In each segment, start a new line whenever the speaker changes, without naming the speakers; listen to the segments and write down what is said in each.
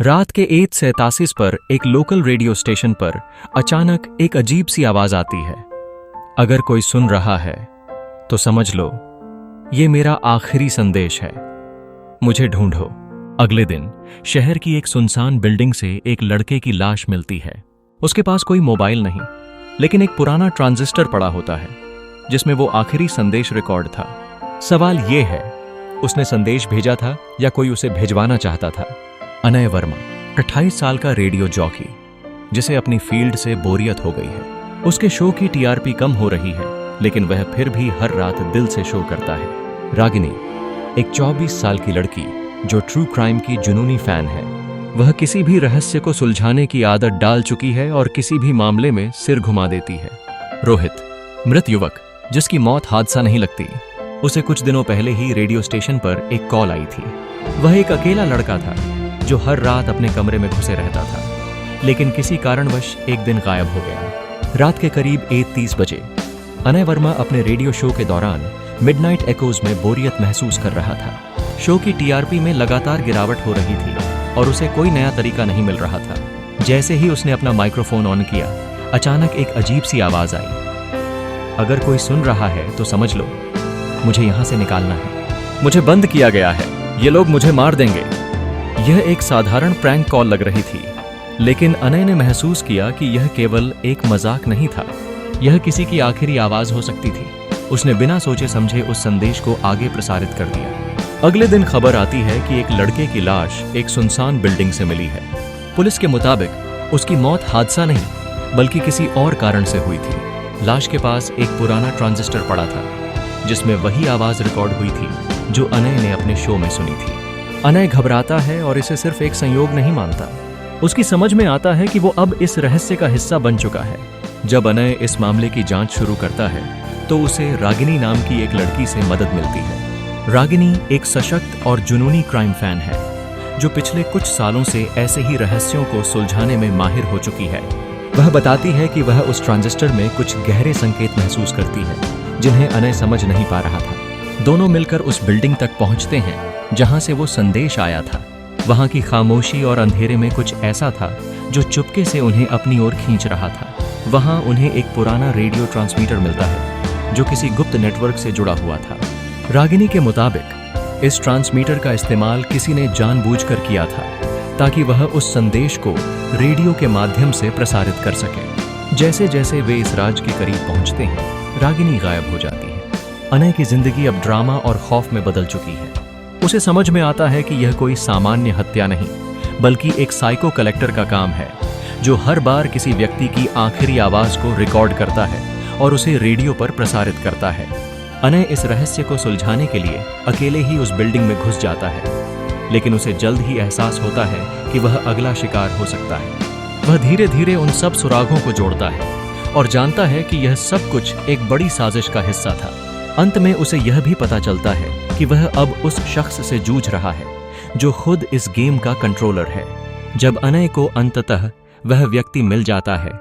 रात के 8:87 पर एक लोकल रेडियो स्टेशन पर अचानक एक अजीब सी आवाज आती है। अगर कोई सुन रहा है तो समझ लो ये मेरा आखिरी संदेश है, मुझे ढूंढो। अगले दिन शहर की एक सुनसान बिल्डिंग से एक लड़के की लाश मिलती है। उसके पास कोई मोबाइल नहीं, लेकिन एक पुराना ट्रांजिस्टर पड़ा होता है जिसमें वो आखिरी संदेश रिकॉर्ड था। सवाल ये है, उसने संदेश भेजा था या कोई उसे भिजवाना चाहता था? अनय वर्मा 28 साल का रेडियो जॉकी, जिसे अपनी फील्ड से बोरियत हो गई है। उसके शो की टीआरपी कम हो रही है, लेकिन वह फिर भी हर रात दिल से शो करता है। रागिनी एक 24 साल की लड़की जो ट्रू क्राइम की जुनूनी फैन है। वह किसी भी रहस्य को सुलझाने की आदत डाल चुकी है और किसी भी मामले में सिर घुमा देती है। रोहित मृत युवक जिसकी मौत हादसा नहीं लगती। उसे कुछ दिनों पहले ही रेडियो स्टेशन पर एक कॉल आई थी। वह एक अकेला लड़का था जो हर रात अपने कमरे में घुसे रहता था, लेकिन किसी कारणवश एक दिन गायब हो गया। रात के करीब 1:30 बजे अनय वर्मा अपने रेडियो शो के दौरान मिडनाइट एकोज में बोरियत महसूस कर रहा था। शो की टीआरपी में लगातार गिरावट हो रही थी और उसे कोई नया तरीका नहीं मिल रहा था। जैसे ही उसने अपना माइक्रोफोन ऑन किया, अचानक एक अजीब सी आवाज आई। अगर कोई सुन रहा है तो समझ लो, मुझे यहां से निकालना है, मुझे बंद किया गया है, ये लोग मुझे मार देंगे। यह एक साधारण प्रैंक कॉल लग रही थी, लेकिन अनय ने महसूस किया कि यह केवल एक मजाक नहीं था, यह किसी की आखिरी आवाज हो सकती थी। उसने बिना सोचे समझे उस संदेश को आगे प्रसारित कर दिया। अगले दिन खबर आती है कि एक लड़के की लाश एक सुनसान बिल्डिंग से मिली है। पुलिस के मुताबिक उसकी मौत हादसा नहीं बल्कि किसी और कारण से हुई थी। लाश के पास एक पुराना ट्रांजिस्टर पड़ा था जिसमें वही आवाज रिकॉर्ड हुई थी जो अनय ने अपने शो में सुनी थी। अनय घबराता है और इसे सिर्फ एक संयोग नहीं मानता। उसकी समझ में आता है कि वो अब इस रहस्य का हिस्सा बन चुका है। जब अनय इस मामले की जांच शुरू करता है तो उसे रागिनी नाम की एक लड़की से मदद मिलती है। रागिनी एक सशक्त और जुनूनी क्राइम फैन है जो पिछले कुछ सालों से ऐसे ही रहस्यों को सुलझाने में माहिर हो चुकी है। वह बताती है कि वह उस ट्रांजिस्टर में कुछ गहरे संकेत महसूस करती है जिन्हें अनय समझ नहीं पा रहा था। दोनों मिलकर उस बिल्डिंग तक पहुंचते हैं जहां से वो संदेश आया था। वहां की खामोशी और अंधेरे में कुछ ऐसा था जो चुपके से उन्हें अपनी ओर खींच रहा था। वहां उन्हें एक पुराना रेडियो ट्रांसमीटर मिलता है जो किसी गुप्त नेटवर्क से जुड़ा हुआ था। रागिनी के मुताबिक इस ट्रांसमीटर का इस्तेमाल किसी ने जानबूझकर किया था ताकि वह उस संदेश को रेडियो के माध्यम से प्रसारित कर सके। जैसे जैसे वे इस राज के करीब पहुंचते हैं, रागिनी गायब हो जाती है। अनय की जिंदगी अब ड्रामा और खौफ में बदल चुकी है। उसे समझ में आता है कि यह कोई सामान्य हत्या नहीं बल्कि एक साइको कलेक्टर का काम है जो हर बार किसी व्यक्ति की आखिरी आवाज को रिकॉर्ड करता है और उसे रेडियो पर प्रसारित करता है। अनय इस रहस्य को सुलझाने के लिए अकेले ही उस बिल्डिंग में घुस जाता है, लेकिन उसे जल्द ही एहसास होता है कि वह अगला शिकार हो सकता है। वह धीरे धीरे उन सब सुरागों को जोड़ता है और जानता है कि यह सब कुछ एक बड़ी साजिश का हिस्सा था। अंत में उसे यह भी पता चलता है कि वह अब उस शख्स से जूझ रहा है जो खुद इस गेम का कंट्रोलर है। जब अनय को अंततः वह व्यक्ति मिल जाता है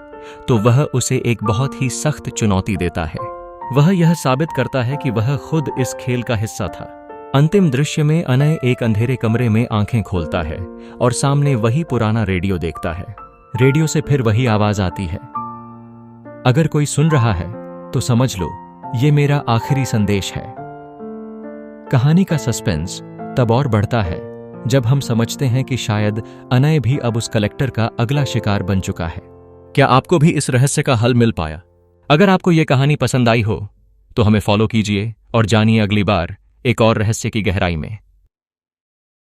तो वह उसे एक बहुत ही सख्त चुनौती देता है। वह यह साबित करता है कि वह खुद इस खेल का हिस्सा था। अंतिम दृश्य में अनय एक अंधेरे कमरे में आंखें खोलता है और सामने वही पुराना रेडियो देखता है। रेडियो से फिर वही आवाज आती है, अगर कोई सुन रहा है तो समझ लो, ये मेरा आखिरी संदेश है। कहानी का सस्पेंस तब और बढ़ता है जब हम समझते हैं कि शायद अनय भी अब उस कलेक्टर का अगला शिकार बन चुका है। क्या आपको भी इस रहस्य का हल मिल पाया? अगर आपको यह कहानी पसंद आई हो तो हमें फॉलो कीजिए और जानिए अगली बार एक और रहस्य की गहराई में।